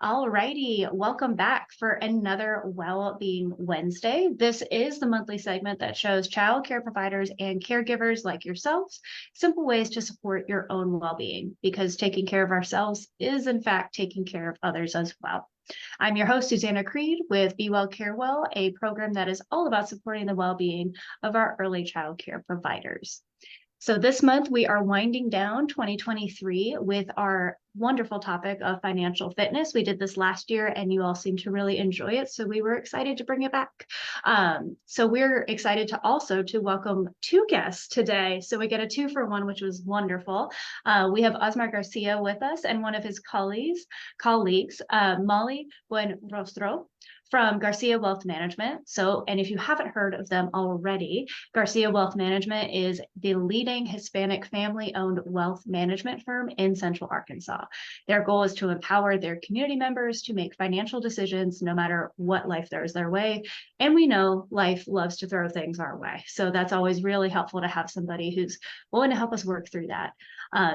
Alrighty, welcome back for another Well-Being Wednesday. This is the monthly segment that shows child care providers and caregivers like yourselves simple ways to support your own well-being, because taking care of ourselves is in fact taking care of others as well. I'm your host, Susanna Creed, with Be Well, Care Well, a program that is all about supporting the well-being of our early child care providers. So this month we are winding down 2023 with our wonderful topic of financial fitness. We did this last year and you all seemed to really enjoy it, so we were excited to bring it back. So we're excited to also welcome two guests today. So we get a 2-for-1, which was wonderful. We have Osmar Garcia with us and one of his colleagues, Molly Buenrostro from Garcia Wealth Management. And if you haven't heard of them already, Garcia Wealth Management is the leading Hispanic family-owned wealth management firm in Central Arkansas. Their goal is to empower their community members to make financial decisions no matter what life throws their way. And we know life loves to throw things our way. So that's always really helpful to have somebody who's willing to help us work through that.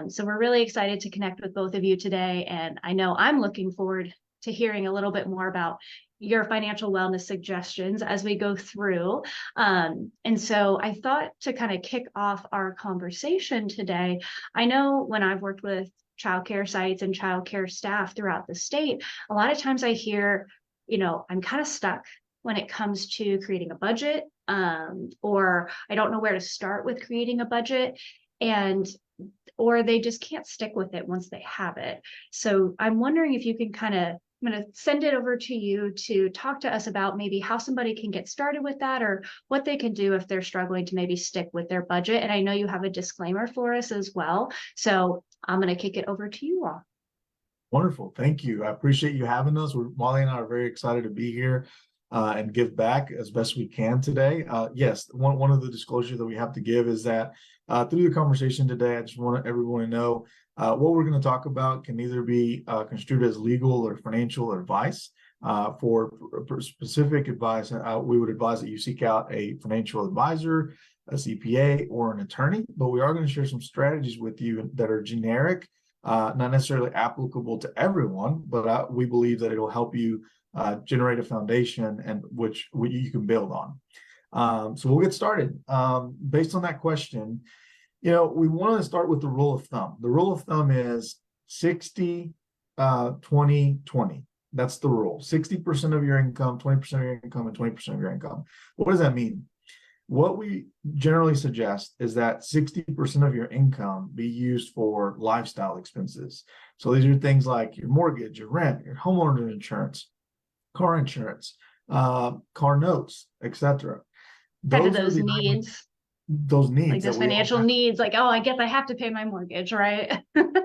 So we're really excited to connect with both of you today. And I know I'm looking forward to hearing a little bit more about your financial wellness suggestions as we go through. And so I thought to kind of kick off our conversation today, I know when I've worked with childcare sites and childcare staff throughout the state, a lot of times I hear, I'm kind of stuck when it comes to creating a budget, or I don't know where to start with creating a budget, or they just can't stick with it once they have it. So I'm wondering if you can I'm going to send it over to you to talk to us about maybe how somebody can get started with that, or what they can do if they're struggling to maybe stick with their budget. And I know you have a disclaimer for us as well. So I'm going to kick it over to you all. Wonderful. Thank you. I appreciate you having us. Molly and I are very excited to be here and give back as best we can today. Yes, one of the disclosures that we have to give is that through the conversation today, I just want everyone to know what we're going to talk about can either be construed as legal or financial advice. For specific advice, we would advise that you seek out a financial advisor, a CPA, or an attorney. But we are going to share some strategies with you that are generic, not necessarily applicable to everyone, but we believe that it'll help you generate a foundation and which you can build on. So we'll get started. Based on that question, we want to start with the rule of thumb. The rule of thumb is 60, 20, 20. That's the rule. 60% of your income, 20% of your income, and 20% of your income. What does that mean? What we generally suggest is that 60% of your income be used for lifestyle expenses. So these are things like your mortgage, your rent, your homeowner insurance, car insurance, car notes, etc. Those needs. Those needs, like those financial needs, like, I guess I have to pay my mortgage, right?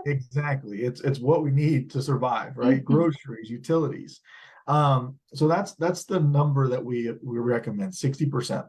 Exactly. It's what we need to survive, right? Groceries, utilities. So that's the number that we recommend, 60%.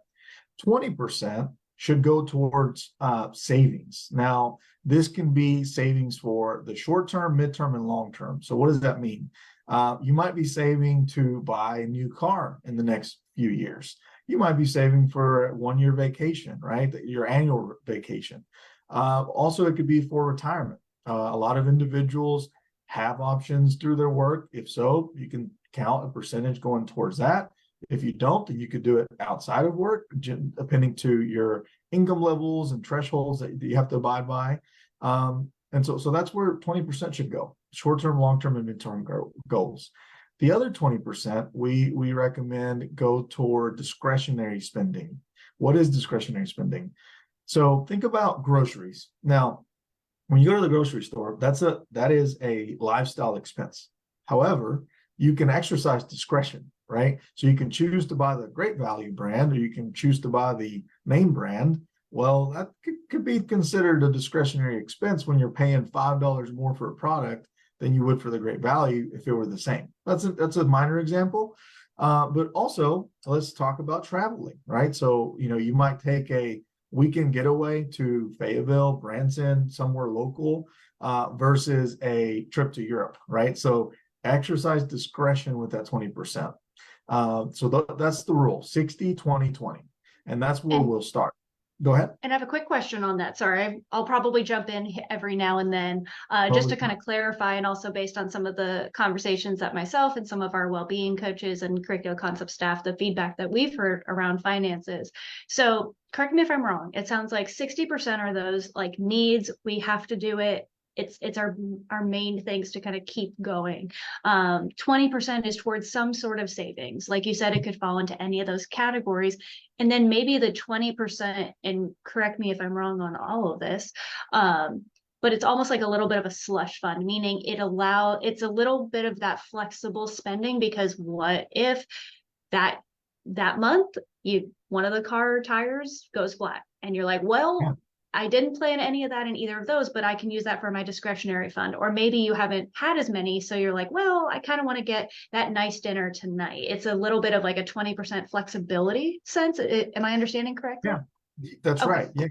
20% should go towards savings. Now, this can be savings for the short term, midterm, and long term. So what does that mean? You might be saving to buy a new car in the next few years. You might be saving for a 1-year vacation, right? Your annual vacation. Also, it could be for retirement. A lot of individuals have options through their work. If so, you can count a percentage going towards that. If you don't, then you could do it outside of work, depending to your income levels and thresholds that you have to abide by. And so that's where 20% should go: short-term, long-term, and midterm goals. The other 20% we recommend go toward discretionary spending. What is discretionary spending? So think about groceries. Now, when you go to the grocery store, that is a lifestyle expense. However, you can exercise discretion, right? So you can choose to buy the Great Value brand, or you can choose to buy the name brand. Well, that could be considered a discretionary expense when you're paying $5 more for a product than you would for the Great Value if it were the same. That's a minor example. But also, let's talk about traveling, right? So, you might take a weekend getaway to Fayetteville, Branson, somewhere local, versus a trip to Europe, right? So exercise discretion with that 20%. So that's the rule: 60, 20, 20. And that's where we'll start. Go ahead. And I have a quick question on that. Sorry, I'll probably jump in every now and then, just Totally to kind of clarify, and also based on some of the conversations that myself and some of our well-being coaches and curricular concept staff, the feedback that we've heard around finances. So correct me if I'm wrong. It sounds like 60% are those like needs. We have to do it. It's our main things to kind of keep going. 20% is towards some sort of savings. Like you said, it could fall into any of those categories. And then maybe the 20%, and correct me if I'm wrong on all of this, but it's almost like a little bit of a slush fund, meaning it's a little bit of that flexible spending, because what if that month one of the car tires goes flat and you're like, well, I didn't plan any of that in either of those, but I can use that for my discretionary fund. Or maybe you haven't had as many, so you're like, well, I kind of want to get that nice dinner tonight. It's a little bit of like a 20% flexibility sense. Am I understanding correctly? Yeah, that's Okay, right. Yeah.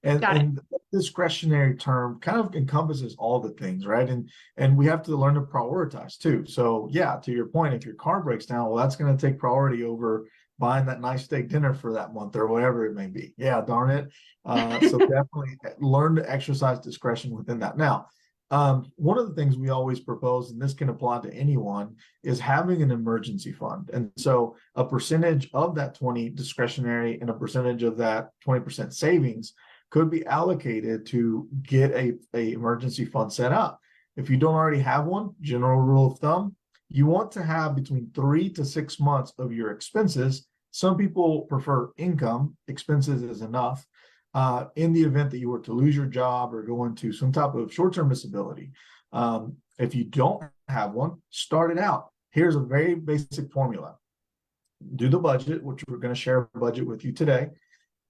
And got it. discretionary term kind of encompasses all the things, right? And we have to learn to prioritize too. So yeah, to your point, if your car breaks down, well, that's going to take priority over buying that nice steak dinner for that month or whatever it may be. Yeah, darn it. So definitely learn to exercise discretion within that. Now, one of the things we always propose, and this can apply to anyone, is having an emergency fund. And so a percentage of that 20 discretionary and a percentage of that 20% savings could be allocated to get a emergency fund set up. If you don't already have one, general rule of thumb, you want to have between 3 to 6 months of your expenses. Some people prefer income, expenses is enough. In the event that you were to lose your job or go into some type of short-term disability. If you don't have one, start it out. Here's a very basic formula. Do the budget, which we're going to share a budget with you today.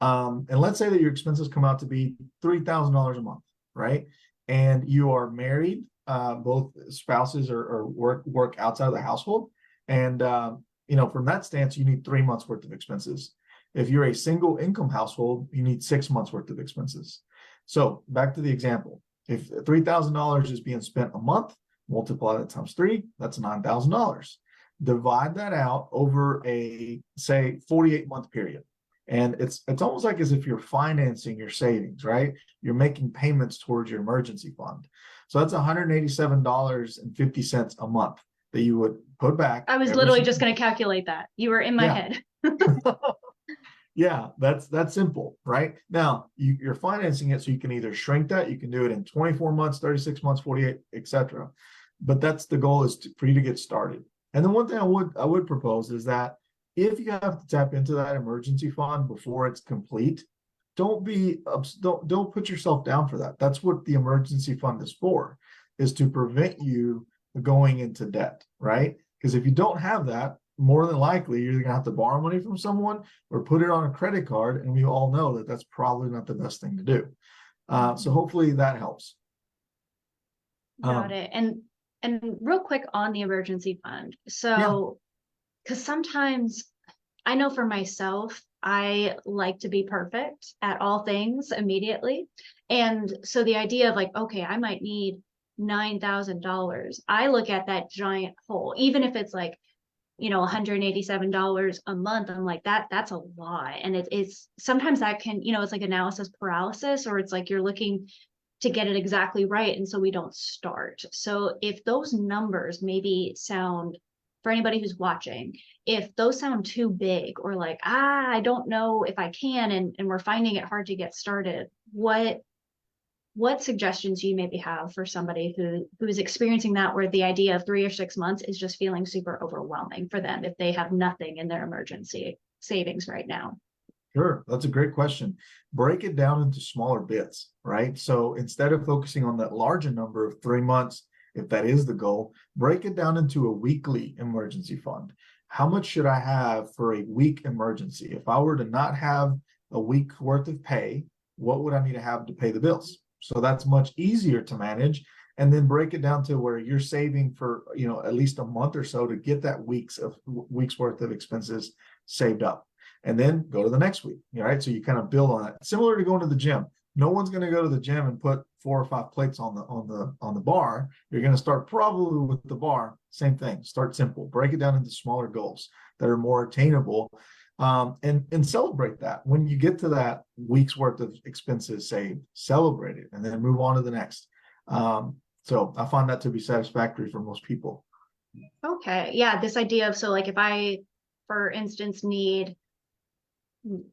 And let's say that your expenses come out to be $3,000 a month, right? And you are married, both spouses or work outside of the household. And, from that stance, you need 3 months worth of expenses. If you're a single income household, you need 6 months worth of expenses. So back to the example. If $3,000 is being spent a month, multiply that times 3, that's $9,000. Divide that out over a, say, 48-month period. And it's almost like as if you're financing your savings, right? You're making payments towards your emergency fund. So that's $187.50 a month that you would put back. I was literally just going to calculate that. You were in my head. Yeah, that's simple, right? Now you're financing it, so you can either shrink that, you can do it in 24 months, 36 months, 48, etc. But that's the goal, is for you to get started. And then one thing I would propose is that if you have to tap into that emergency fund before it's complete, don't put yourself down for that. That's what the emergency fund is for, is to prevent you going into debt, right? Because if you don't have that, more than likely you're going to have to borrow money from someone or put it on a credit card, and we all know that that's probably not the best thing to do. So hopefully that helps. Got it. And real quick on the emergency fund. So, because sometimes I know for myself, I like to be perfect at all things immediately. And so the idea of like, okay, I might need $9,000. I look at that giant hole, even if it's like, $187 a month. I'm like, that's a lot. And it's sometimes that can, it's like analysis paralysis, or it's like you're looking to get it exactly right. And so we don't start. So if those numbers maybe sound, for anybody who's watching, if those sound too big, or like, I don't know if I can, and we're finding it hard to get started, what suggestions do you maybe have for somebody who's experiencing that, where the idea of 3 or 6 months is just feeling super overwhelming for them if they have nothing in their emergency savings right now? Sure, that's a great question. Break it down into smaller bits, right? So instead of focusing on that larger number of 3 months, if that is the goal, break it down into a weekly emergency fund. How much should I have for a week emergency? If I were to not have a week's worth of pay, what would I need to have to pay the bills? So that's much easier to manage. And then break it down to where you're saving for, at least a month or so to get that week's worth of expenses saved up. And then go to the next week, right? So you kind of build on it. Similar to going to the gym. No one's going to go to the gym and put 4 or 5 plates on the bar. You're going to start probably with the bar. Same thing. Start simple. Break it down into smaller goals that are more attainable. and celebrate that. When you get to that week's worth of expenses saved, celebrate it and then move on to the next. So I find that to be satisfactory for most people. Okay. Yeah. This idea of, so like if I, for instance, need,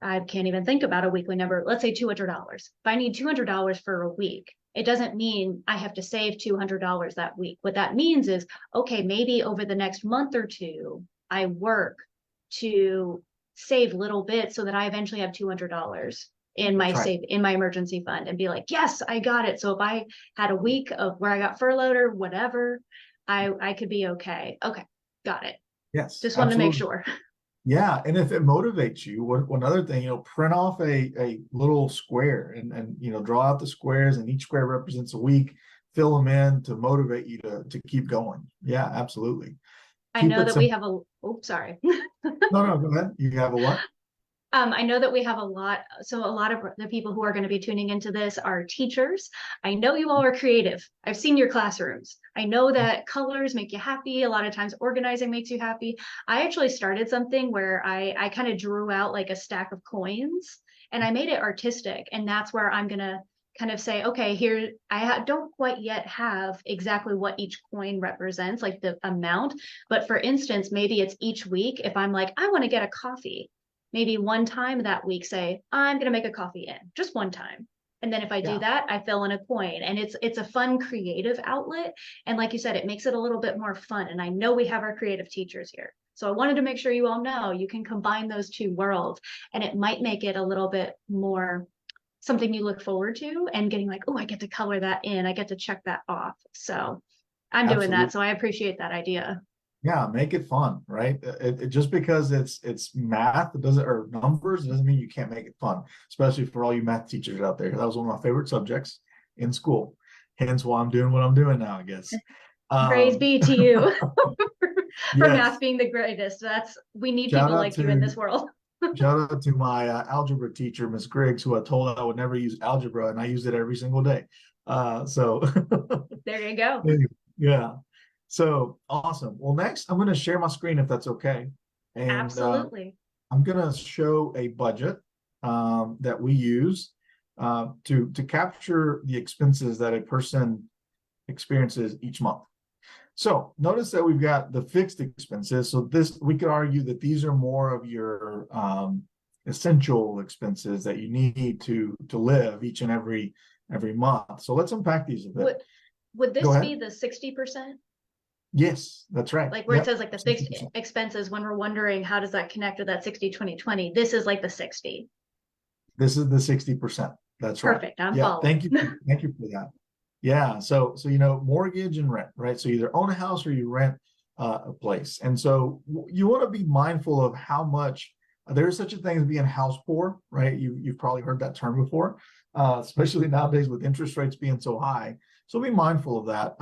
I can't even think about a weekly number, let's say $200. If I need $200 for a week, it doesn't mean I have to save $200 that week. What that means is, okay, maybe over the next month or two, I work to save little bits so that I eventually have $200 in my That's right. emergency fund and be like, yes, I got it. So if I had a week of where I got furloughed or whatever, I could be okay. Okay, got it. Yes, Just wanted to make absolutely. sure. Yeah, and if it motivates you, one other thing, print off a little square and draw out the squares, and each square represents a week. Fill them in to motivate you to keep going. Yeah, absolutely. I Keep know it that we simple. have a, oops, sorry. No, no, go ahead. You have a what? I know that we have a lot. So a lot of the people who are going to be tuning into this are teachers. I know you all are creative. I've seen your classrooms. I know that colors make you happy. A lot of times organizing makes you happy. I actually started something where I kind of drew out like a stack of coins and I made it artistic. And that's where I'm going to kind of say, okay, here, don't quite yet have exactly what each coin represents, like the amount. But for instance, maybe it's each week. If I'm like, I want to get a coffee, maybe one time that week say, I'm going to make a coffee in just one time. And then if I do Yeah, that, I fill in a coin, and it's a fun creative outlet. And like you said, it makes it a little bit more fun. And I know we have our creative teachers here. So I wanted to make sure you all know you can combine those two worlds, and it might make it a little bit more something you look forward to and getting like, oh, I get to color that in. I get to check that off. So I'm doing that. absolutely. So I appreciate that idea. Yeah, make it fun, right? Just because it's math, it doesn't or numbers, it doesn't mean you can't make it fun. Especially for all you math teachers out there. That was one of my favorite subjects in school. Hence why I'm doing what I'm doing now, I guess. Praise Um, be to you for math yes. being the greatest. We need Shout people out like you in this to world. shout out to my algebra teacher, Miss Griggs, who I told I would never use algebra, and I used it every single day. So There you go. yeah. So awesome. Well, next I'm going to share my screen if that's okay, and Absolutely. I'm going to show a budget that we use to capture the expenses that a person experiences each month. So notice that we've got the fixed expenses. So we could argue that these are more of your essential expenses that you need to live each and every month. So let's unpack these a bit. Would Go this ahead. be the 60%? Yes, that's right. Like where it Yep. says like the fixed 60%. expenses, when we're wondering how does that connect to that 60-20-20? This is like the 60. This is the 60%. That's right. Perfect. I'm Yeah. following. Thank you for that. Yeah. So mortgage and rent, right? So you either own a house or you rent a place. And so you want to be mindful of how much there's such a thing as being house poor, right? You've probably heard that term before, especially nowadays with interest rates being so high. So be mindful of that.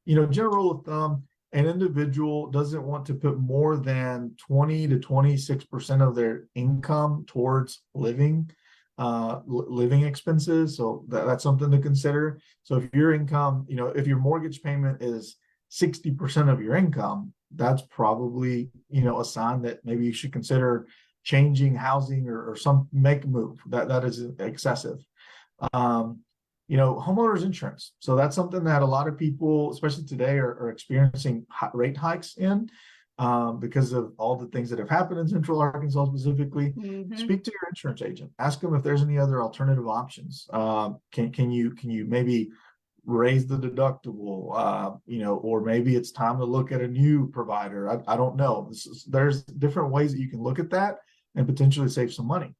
General rule of thumb, an individual doesn't want to put more than 20 to 26% of their income towards living expenses. So that's something to consider. So if your income, if your mortgage payment is 60% of your income, that's probably, a sign that maybe you should consider changing housing or make a move that is excessive. Homeowners insurance. So that's something that a lot of people, especially today, are experiencing rate hikes in because of all the things that have happened in Central Arkansas specifically. Mm-hmm. Speak to your insurance agent. Ask them if there's any other alternative options. Can you maybe raise the deductible? Or maybe it's time to look at a new provider. I don't know. There's different ways that you can look at that and potentially save some money.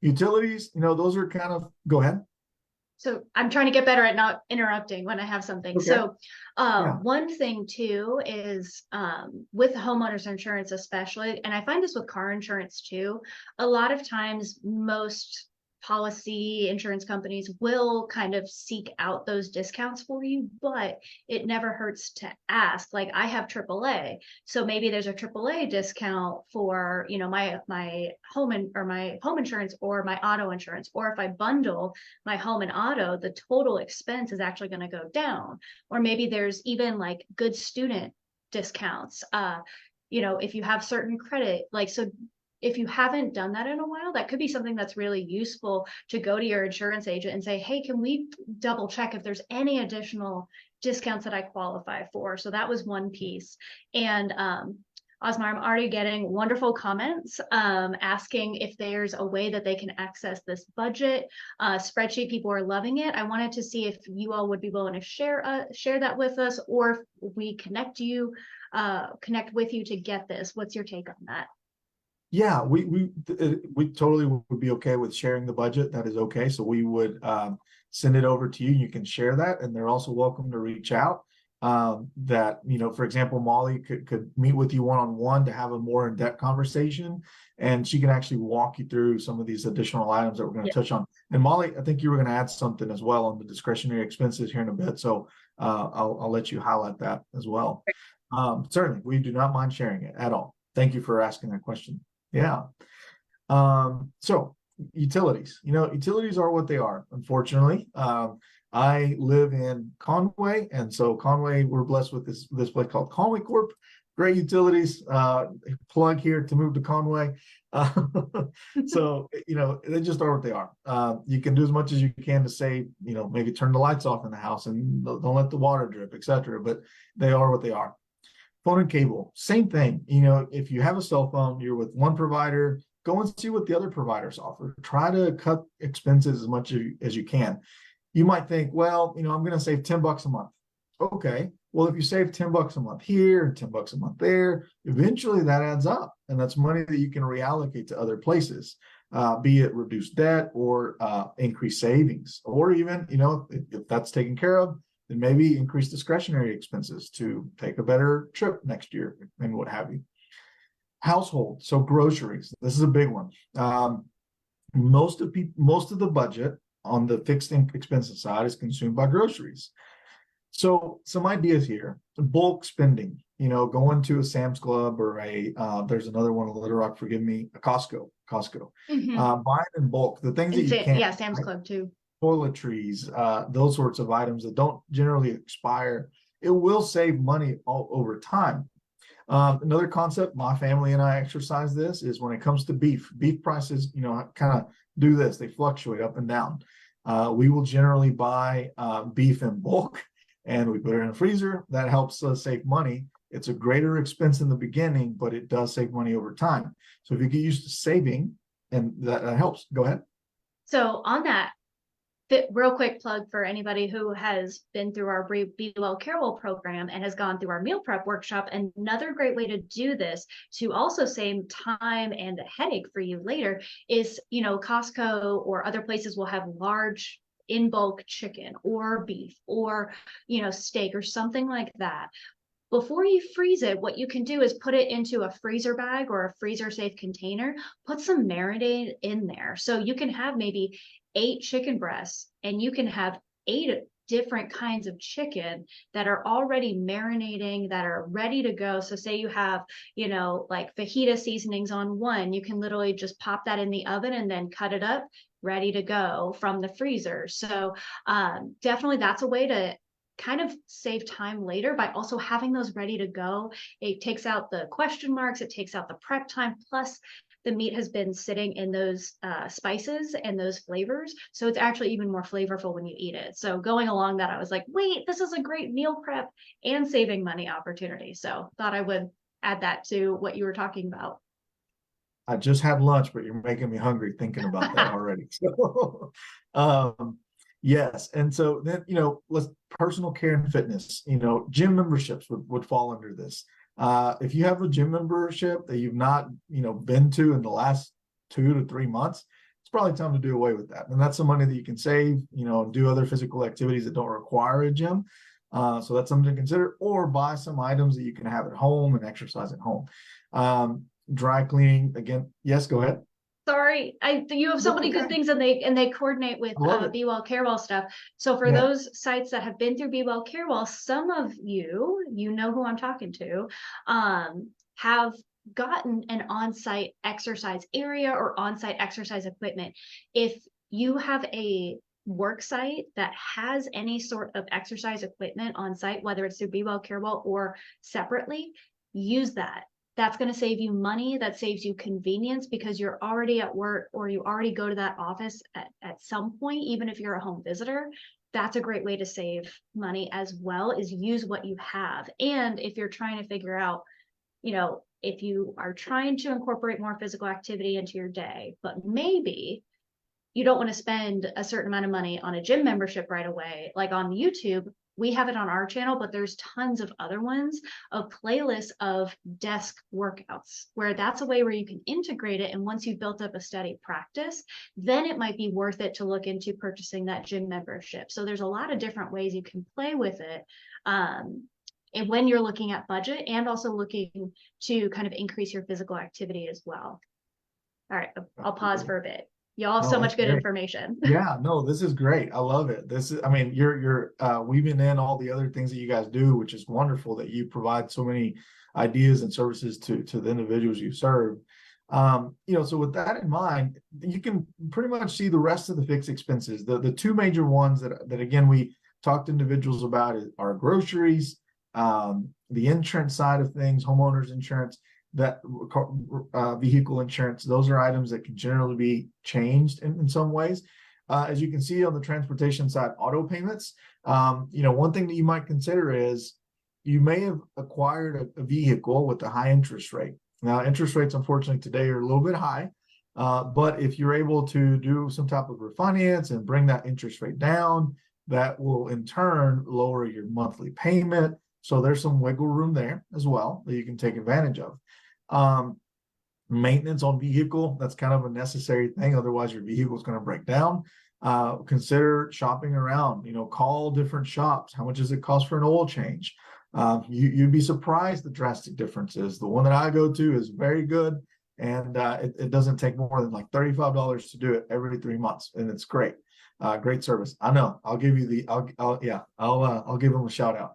Utilities, those are kind of. Go ahead. So I'm trying to get better at not interrupting when I have something. Okay. So Yeah. one thing too is with homeowners insurance, especially, and I find this with car insurance too, a lot of times most policy insurance companies will kind of seek out those discounts for you, but it never hurts to ask. Like I have AAA, so maybe there's a AAA discount for my home or my home insurance or my auto insurance, or if I bundle my home and auto, the total expense is actually going to go down. Or maybe there's even like good student discounts. If you have certain credit, like so if you haven't done that in a while, that could be something that's really useful to go to your insurance agent and say, hey, can we double check if there's any additional discounts that I qualify for? So that was one piece. And Osmar, I'm already getting wonderful comments asking if there's a way that they can access this budget spreadsheet. People are loving it. I wanted to see if you all would be willing to share that with us, or if we connect with you to get this. What's your take on that? Yeah, we totally would be okay with sharing the budget. That is okay. So we would send it over to you. You can share that, and they're also welcome to reach out. That, for example, Molly could meet with you one-on-one to have a more in-depth conversation, and she can actually walk you through some of these additional items that we're going to touch on. And Molly, I think you were going to add something as well on the discretionary expenses here in a bit, so I'll let you highlight that as well. Certainly, we do not mind sharing it at all. Thank you for asking that question. Yeah. So utilities, utilities are what they are, unfortunately. I live in Conway, and so Conway, we're blessed with this place called Conway Corp. Great utilities. Plug here to move to Conway. So they just are what they are. You can do as much as you can to save, maybe turn the lights off in the house and don't let the water drip, etc. But they are what they are. Phone and cable, same thing. If you have a cell phone, you're with one provider, go and see what the other providers offer. Try to cut expenses as much as you can. You might think, well, I'm going to save $10 a month. Okay. Well, if you save $10 a month here and $10 a month there, eventually that adds up. And that's money that you can reallocate to other places, be it reduce debt or increase savings, or even, if that's taken care of, then maybe increase discretionary expenses to take a better trip next year and what have you. Household, so groceries. This is a big one. Most of the budget on the fixed expenses side is consumed by groceries. So some ideas here: bulk spending. Going to a Sam's Club or there's another one in Little Rock. Forgive me, a Costco. Mm-hmm. Buying in bulk, the things that you can. Yeah, Sam's Club too. Toiletries, those sorts of items that don't generally expire. It will save money all over time. Another concept my family and I exercise this is when it comes to beef prices, kind of do this. They fluctuate up and down. We will generally buy beef in bulk and we put it in a freezer. That helps us save money. It's a greater expense in the beginning, but it does save money over time. So if you get used to saving, and that helps. Go ahead. So on that, real quick plug for anybody who has been through our Be Well Care Well program and has gone through our meal prep workshop. Another great way to do this to also save time and a headache for you later is, Costco or other places will have large in bulk chicken or beef or, steak or something like that. Before you freeze it, what you can do is put it into a freezer bag or a freezer safe container, put some marinade in there. So you can have maybe 8 chicken breasts and you can have 8 different kinds of chicken that are already marinating, that are ready to go. So say you have, like fajita seasonings on one, you can literally just pop that in the oven and then cut it up, ready to go from the freezer. So definitely that's a way to kind of save time later by also having those ready to go. It takes out the question marks, it takes out the prep time, plus the meat has been sitting in those spices and those flavors. So it's actually even more flavorful when you eat it. So going along that, I was like, wait, this is a great meal prep and saving money opportunity. So thought I would add that to what you were talking about. I just had lunch, but you're making me hungry thinking about that already. So, yes. And so then, let's personal care and fitness, gym memberships would fall under this. If you have a gym membership that you've not, been to in the last 2 to 3 months, it's probably time to do away with that. And that's some money that you can save, and do other physical activities that don't require a gym. So that's something to consider, or buy some items that you can have at home and exercise at home. Dry cleaning, again. Yes, go ahead. Sorry, you have so many good things, and they coordinate with Be Well Care Well stuff. So for those sites that have been through Be Well Care Well, some of you know who I'm talking to, have gotten an on-site exercise area or on-site exercise equipment. If you have a work site that has any sort of exercise equipment on site, whether it's through Be Well Care Well or separately, use that. That's going to save you money. That saves you convenience because you're already at work or you already go to that office at some point, even if you're a home visitor. That's a great way to save money as well, is use what you have. And if you're trying to figure out, if you are trying to incorporate more physical activity into your day, but maybe you don't want to spend a certain amount of money on a gym membership right away, like on YouTube. We have it on our channel, but there's tons of other ones of playlists of desk workouts where that's a way where you can integrate it. And once you've built up a steady practice, then it might be worth it to look into purchasing that gym membership. So there's a lot of different ways you can play with it. And when you're looking at budget and also looking to kind of increase your physical activity as well. All right, I'll pause for a bit. Y'all have so much good information. Yeah, no, this is great. I love it. This is, I mean, you're weaving in all the other things that you guys do, which is wonderful that you provide so many ideas and services to the individuals you serve. So with that in mind, you can pretty much see the rest of the fixed expenses. The two major ones that again we talked to individuals about are groceries, the insurance side of things, homeowners insurance, that vehicle insurance. Those are items that can generally be changed in some ways. As you can see on the transportation side, auto payments. One thing that you might consider is you may have acquired a vehicle with a high interest rate. Now, interest rates, unfortunately, today are a little bit high. But if you're able to do some type of refinance and bring that interest rate down, that will in turn lower your monthly payment. So there's some wiggle room there as well that you can take advantage of. Maintenance on vehicle, that's kind of a necessary thing. Otherwise, your vehicle is going to break down. Consider shopping around, call different shops. How much does it cost for an oil change? You'd be surprised the drastic differences. The one that I go to is very good. And it doesn't take more than like $35 to do it every 3 months. And it's great. Great service. I know. I'll give you I'll give them a shout out.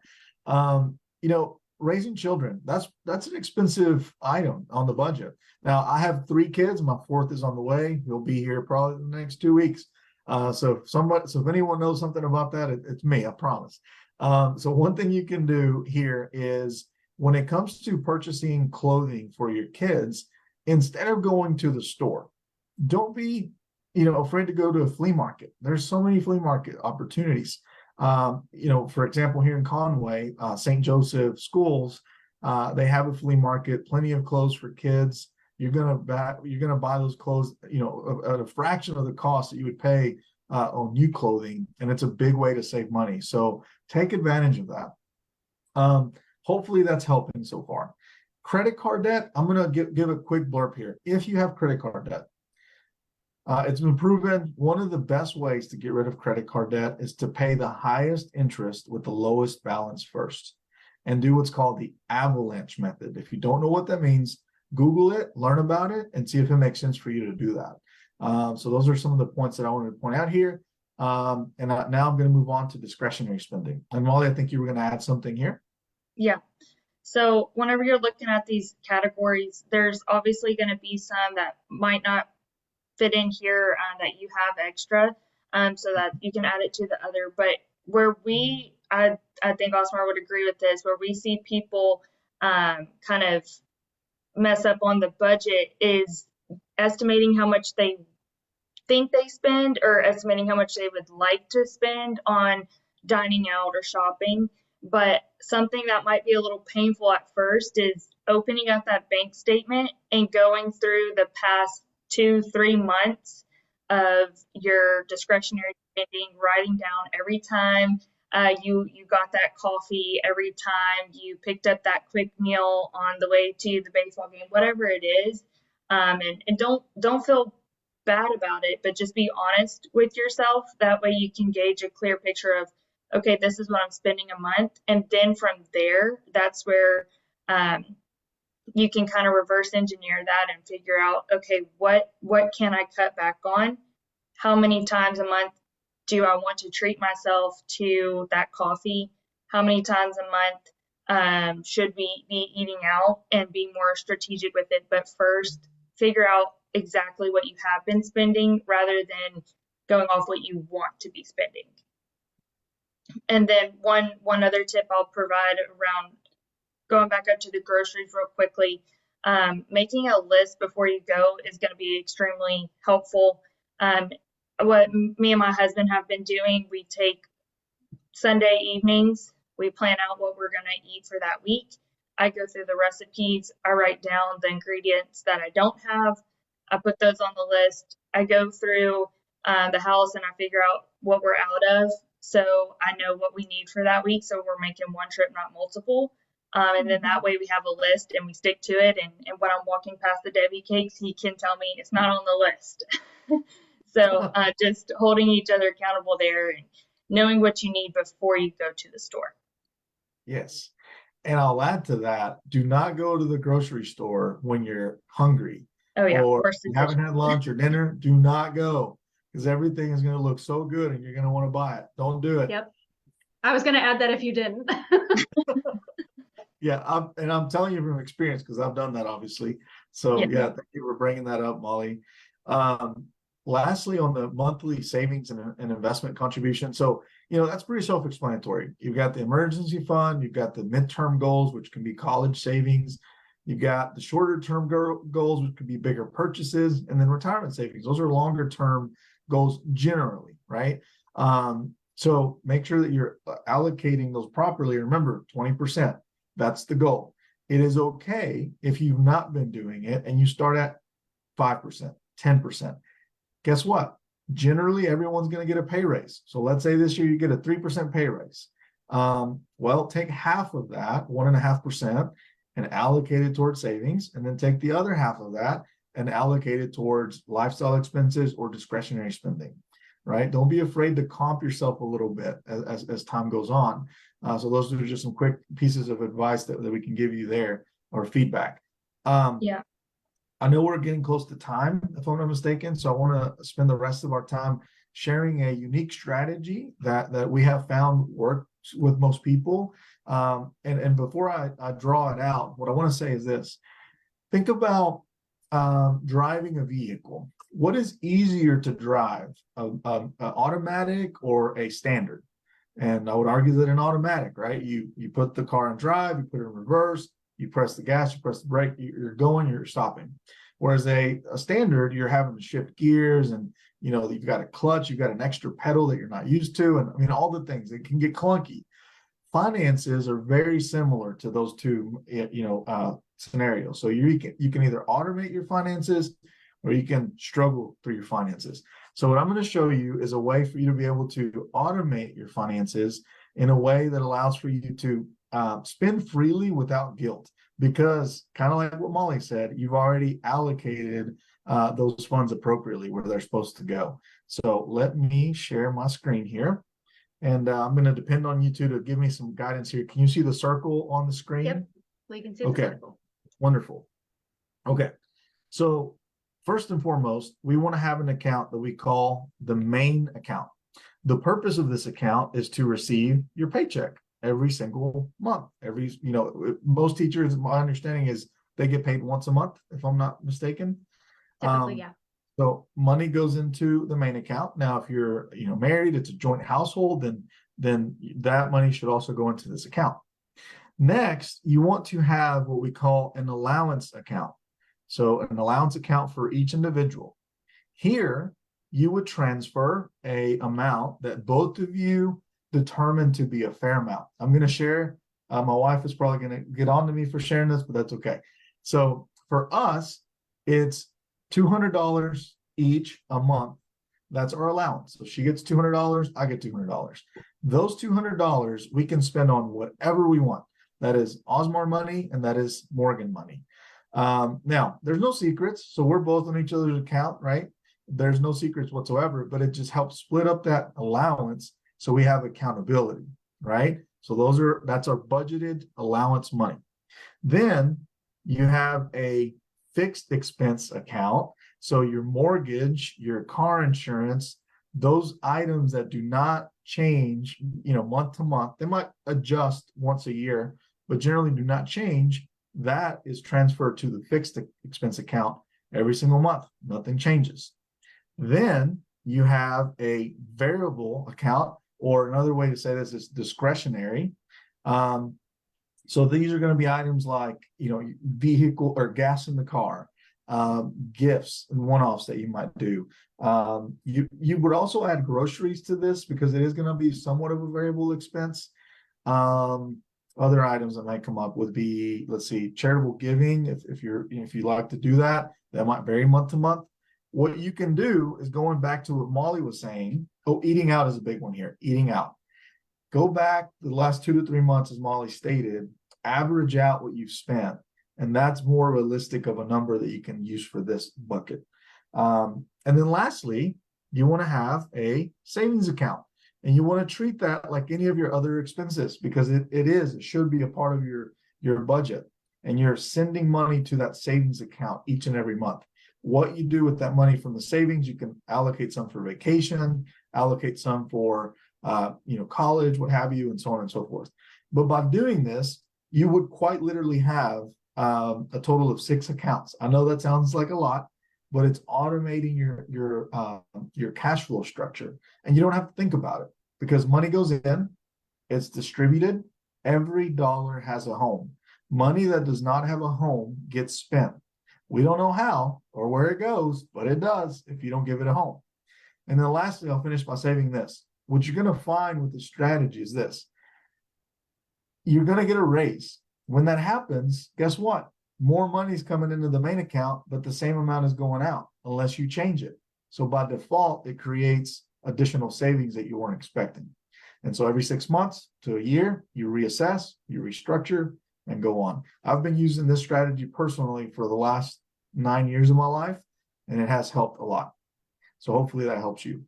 Raising children, that's an expensive item on the budget. Now, I have 3 kids. My 4th is on the way. He'll be here probably in the next 2 weeks. So if anyone knows something about that, it's me, I promise. So one thing you can do here is when it comes to purchasing clothing for your kids, instead of going to the store, don't be afraid to go to a flea market. There's so many flea market opportunities. For example, here in Conway, St. Joseph Schools, they have a flea market, plenty of clothes for kids. You're gonna buy those clothes, at a fraction of the cost that you would pay on new clothing, and it's a big way to save money. So take advantage of that. Hopefully that's helping so far. Credit card debt, I'm gonna give a quick blurb here. If you have credit card debt, it's been proven one of the best ways to get rid of credit card debt is to pay the highest interest with the lowest balance first and do what's called the avalanche method. If you don't know what that means, Google it, learn about it, and see if it makes sense for you to do that. So those are some of the points that I wanted to point out here. Now I'm going to move on to discretionary spending. And Molly, I think you were going to add something here. Yeah. So whenever you're looking at these categories, there's obviously going to be some that might not fit in here that you have extra, so that you can add it to the other. But where I think Osmar would agree with this, where we see people kind of mess up on the budget is estimating how much they think they spend or estimating how much they would like to spend on dining out or shopping. But something that might be a little painful at first is opening up that bank statement and going through the past 2-3 months of your discretionary spending, writing down every time you got that coffee, every time you picked up that quick meal on the way to the baseball game, whatever it is, and don't feel bad about it, but just be honest with yourself. That way you can gauge a clear picture of, okay, this is what I'm spending a month, and then from there, that's where you can kind of reverse engineer that and figure out, okay, what can I cut back on? How many times a month do I want to treat myself to that coffee? How many times a month should we be eating out, and be more strategic with it? But first, figure out exactly what you have been spending rather than going off what you want to be spending. And then one other tip I'll provide around going back up to the groceries real quickly. Making a list before you go is going to be extremely helpful. What me and my husband have been doing, we take Sunday evenings, we plan out what we're going to eat for that week. I go through the recipes. I write down the ingredients that I don't have. I put those on the list. I go through the house and I figure out what we're out of. So I know what we need for that week. So we're making one trip, not multiple. And then that way we have a list and we stick to it. And when I'm walking past the Debbie cakes, he can tell me it's not on the list. So just holding each other accountable there and knowing what you need before you go to the store. Yes. And I'll add to that, do not go to the grocery store when you're hungry. Oh, yeah. Or you haven't had lunch or dinner. Do not go, because everything is going to look so good and you're going to want to buy it. Don't do it. Yep. I was going to add that if you didn't. Yeah. I'm telling you from experience, because I've done that, obviously. So yeah, thank you for bringing that up, Molly. Lastly, on the monthly savings and investment contribution. So, that's pretty self-explanatory. You've got the emergency fund, you've got the midterm goals, which can be college savings. You've got the shorter term goals, which could be bigger purchases, and then retirement savings. Those are longer term goals generally, right? So make sure that you're allocating those properly. Remember, 20%, that's the goal. It is okay if you've not been doing it and you start at 5%, 10%. Guess what? Generally, everyone's going to get a pay raise. So let's say this year you get a 3% pay raise. Well, take half of that, 1.5%, and allocate it towards savings, and then take the other half of that and allocate it towards lifestyle expenses or discretionary spending, right? Don't be afraid to comp yourself a little bit as time goes on. So those are just some quick pieces of advice that we can give you there, or feedback. Yeah. I know we're getting close to time, if I'm not mistaken, so I want to spend the rest of our time sharing a unique strategy that we have found works with most people. And before I draw it out, what I want to say is this. Think about driving a vehicle. What is easier to drive, an automatic or a standard? And I would argue that an automatic, right? You put the car in drive, you put it in reverse, you press the gas, you press the brake, you're going, you're stopping. Whereas a standard, you're having to shift gears, and you've got a clutch, you've got an extra pedal that you're not used to, and I mean all the things. It can get clunky. Finances are very similar to those two scenarios. So you can either automate your finances, or you can struggle through your finances. So what I'm going to show you is a way for you to be able to automate your finances in a way that allows for you to spend freely without guilt, because kind of like what Molly said, you've already allocated those funds appropriately where they're supposed to go. So let me share my screen here, and I'm going to depend on you two to give me some guidance here. Can you see the circle on the screen? Yep, we can see Okay. the circle. Wonderful. Okay, so first and foremost, we want to have an account that we call the main account. The purpose of this account is to receive your paycheck every single month. Most teachers, my understanding is they get paid once a month, if I'm not mistaken. Typically, yeah. So money goes into the main account. Now, if you're married, it's a joint household, then that money should also go into this account. Next, you want to have what we call an allowance account. So an allowance account for each individual. Here, you would transfer a amount that both of you determine to be a fair amount. I'm going to share. My wife is probably going to get on to me for sharing this, but that's okay. So for us, it's $200 each a month. That's our allowance. So she gets $200, I get $200. Those $200 we can spend on whatever we want. That is Osmar money, and that is Morgan money. Now, there's no secrets. So we're both on each other's account, right? There's no secrets whatsoever, but it just helps split up that allowance so we have accountability, right? So that's our budgeted allowance money. Then you have a fixed expense account. So your mortgage, your car insurance, those items that do not change, month to month, they might adjust once a year, but generally do not change. That is transferred to the fixed expense account every single month. Nothing changes. Then you have a variable account, or another way to say this is discretionary. So these are going to be items like, vehicle or gas in the car, gifts and one-offs that you might do. You would also add groceries to this because it is going to be somewhat of a variable expense. Other items that might come up would be, let's see, charitable giving. If you like to do that, that might vary month to month. What you can do is, going back to what Molly was saying. Oh, eating out is a big one here. Eating out. Go back the last 2 to 3 months, as Molly stated, average out what you've spent. And that's more realistic of a number that you can use for this bucket. And then lastly, you want to have a savings account. And you want to treat that like any of your other expenses, because it should be a part of your budget. And you're sending money to that savings account each and every month. What you do with that money from the savings, you can allocate some for vacation, allocate some for college, what have you, and so on and so forth. But by doing this, you would quite literally have a total of 6 accounts. I know that sounds like a lot, but it's automating your cash flow structure, and you don't have to think about it because money goes in, it's distributed. Every dollar has a home. Money that does not have a home gets spent. We don't know how or where it goes, but it does if you don't give it a home. And then lastly, I'll finish by saying this. What you're going to find with the strategy is this. You're going to get a raise. When that happens, guess what? More money is coming into the main account, but the same amount is going out unless you change it. So by default, it creates additional savings that you weren't expecting. And so every 6 months to a year, you reassess, you restructure, and go on. I've been using this strategy personally for the last 9 years of my life, and it has helped a lot. So hopefully that helps you.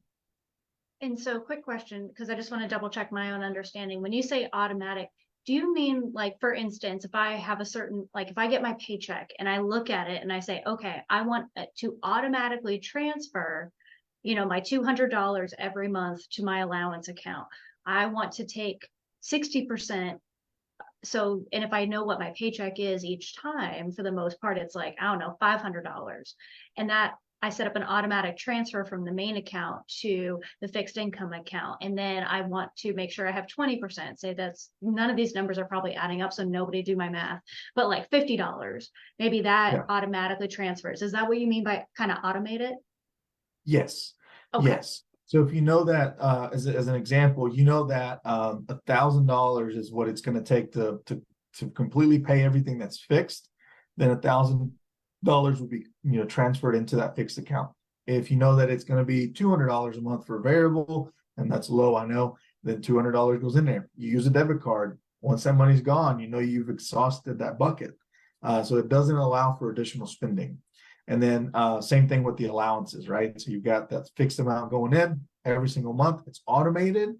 And so, quick question, because I just want to double check my own understanding. When you say automatic, do you mean, like, for instance, if I have a certain, like, if I get my paycheck and I look at it and I say, okay, I want to automatically transfer, my $200 every month to my allowance account. I want to take 60%. So, and if I know what my paycheck is each time, for the most part, it's like, I don't know, $500. And that I set up an automatic transfer from the main account to the fixed income account. And then I want to make sure I have 20%. Say that's, none of these numbers are probably adding up, so nobody do my math, but like $50, maybe that automatically transfers. Is that what you mean by kind of automate it? Yes. Okay. Yes. So if you know that, as an example, you know that $1,000 is what it's going to take to completely pay everything that's fixed, then $1,000 will be transferred into that fixed account. If you know that it's going to be $200 a month for a variable, and that's low, I know, then $200 goes in there. You use a debit card. Once that money's gone, you've exhausted that bucket. So it doesn't allow for additional spending. And then same thing with the allowances, right? So you've got that fixed amount going in every single month. It's automated.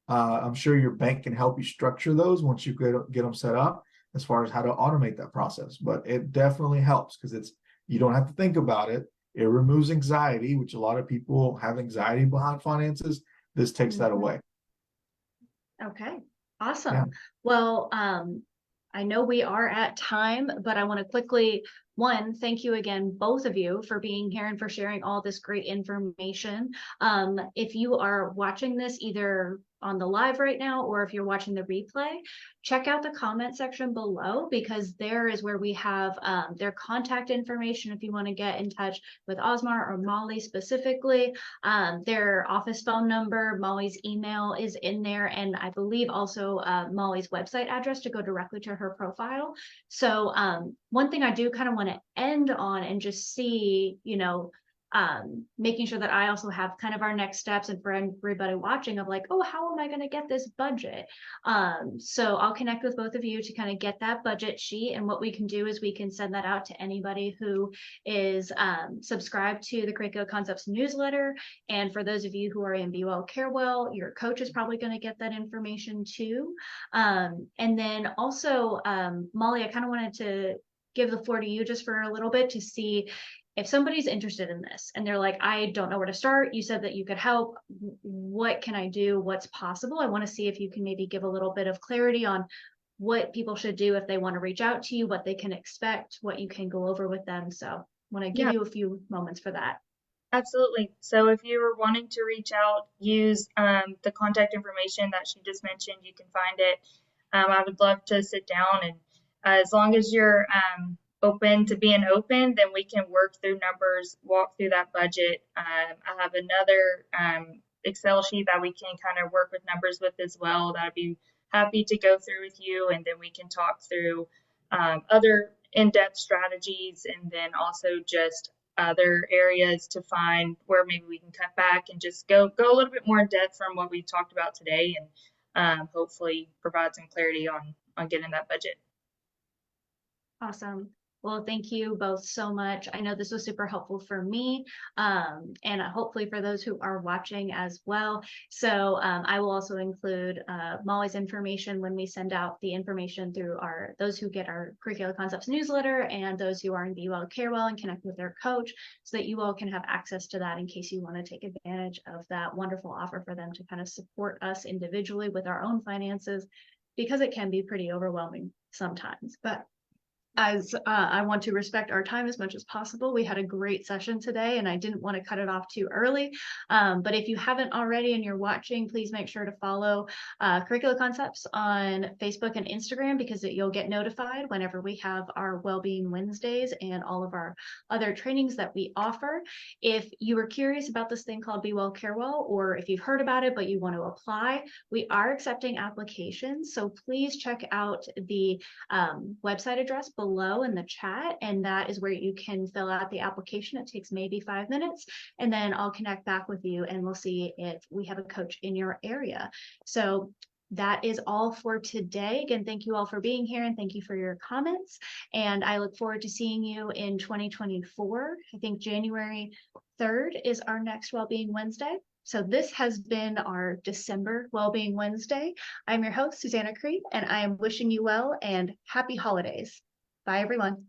I'm sure your bank can help you structure those once you get them set up as far as how to automate that process. But it definitely helps because you don't have to think about it. It removes anxiety, which a lot of people have anxiety behind finances. This takes that away. Okay, awesome. Yeah. Well, I know we are at time, but I want to quickly, thank you again, both of you, for being here and for sharing all this great information. If you are watching this either on the live right now, or if you're watching the replay, check out the comment section below, because there is where we have their contact information if you want to get in touch with Osmar or Molly specifically. Their office phone number, Molly's email is in there, and I believe also Molly's website address to go directly to her profile. So one thing I do kind of want to end on and just see, making sure that I also have kind of our next steps, and for everybody watching, of like, oh, how am I going to get this budget? So I'll connect with both of you to kind of get that budget sheet. And what we can do is we can send that out to anybody who is subscribed to the Curricula Concepts newsletter. And for those of you who are in Be Well, Care Well, your coach is probably going to get that information too. And then also, Molly, I kind of wanted to give the floor to you just for a little bit to see if somebody's interested in this and they're like, I don't know where to start. You said that you could help. What can I do? What's possible? I want to see if you can maybe give a little bit of clarity on what people should do if they want to reach out to you, what they can expect, what you can go over with them. So I want to give you a few moments for that. Absolutely. So if you're wanting to reach out, use the contact information that she just mentioned. You can find it I would love to sit down and as long as you're open to being open, then we can work through numbers, walk through that budget. I have another Excel sheet that we can kind of work with numbers with as well that I'd be happy to go through with you, and then we can talk through other in-depth strategies, and then also just other areas to find where maybe we can cut back and just go a little bit more in depth from what we talked about today, and hopefully provide some clarity on getting that budget. Awesome. Well, thank you both so much. I know this was super helpful for me, and hopefully for those who are watching as well. So I will also include Molly's information when we send out the information through those who get our Curricula Concepts newsletter and those who are in Be Well, Care Well and connect with their coach, so that you all can have access to that in case you want to take advantage of that wonderful offer for them to kind of support us individually with our own finances, because it can be pretty overwhelming sometimes. But as I want to respect our time as much as possible. We had a great session today, and I didn't want to cut it off too early. But if you haven't already and you're watching, please make sure to follow Curricula Concepts on Facebook and Instagram, because you'll get notified whenever we have our Wellbeing Wednesdays and all of our other trainings that we offer. If you were curious about this thing called Be Well, Care Well, or if you've heard about it but you want to apply, we are accepting applications. So please check out the website address below in the chat, and that is where you can fill out the application. It takes maybe 5 minutes, and then I'll connect back with you and we'll see if we have a coach in your area. So that is all for today. Again, thank you all for being here, and thank you for your comments. And I look forward to seeing you in 2024. I think January 3rd is our next Wellbeing Wednesday. So this has been our December Wellbeing Wednesday. I'm your host, Susanna Creed, and I am wishing you well and happy holidays. Bye, everyone.